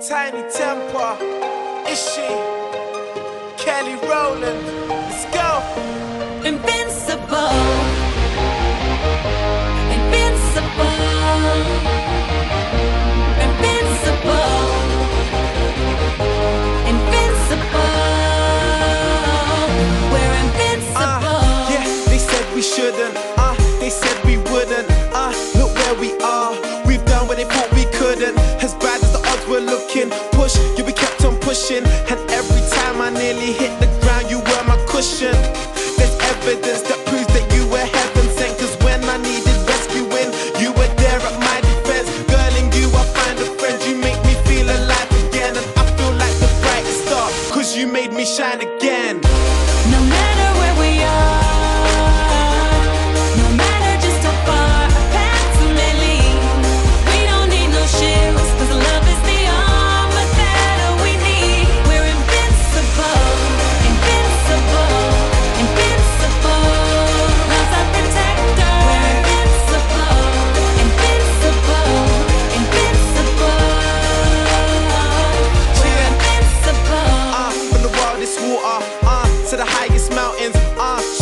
Tiny Temper, is she? Kelly Rowland, let's go. Invincible, invincible, invincible, invincible. We're invincible. Yeah, they said we shouldn't. They said we wouldn't. Look where we are. We've done what they thought we couldn't. As bad as the odds were looking, push, you be kept on pushing. And every time I nearly hit the ground, you were my cushion. There's evidence that proves that you were heaven sent. Cause when I needed rescuing, you were there at my defense. Girl, in you I find a friend. You make me feel alive again. And I feel like the brightest star, cause you made me shine again. No matter where we are, no matter just how far our paths may lead, we don't need no shields, cause love is the armor that we need. We're invincible, invincible, invincible. Love's our protector. We're invincible, invincible, invincible. We're invincible. From the wildest water, to the highest mountains,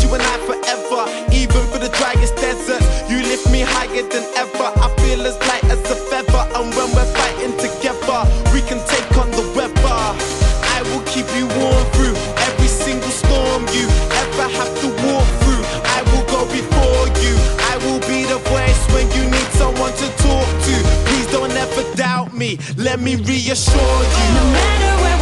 you and I forever. Even through the driest deserts, you lift me higher than ever. I feel as light as a feather, and when we're fighting together, we can take on the weather. I will keep you warm through every single storm you ever have to walk through. I will go before you. I will be the voice when you need someone to talk to. Please don't ever doubt me. Let me reassure you. No matter where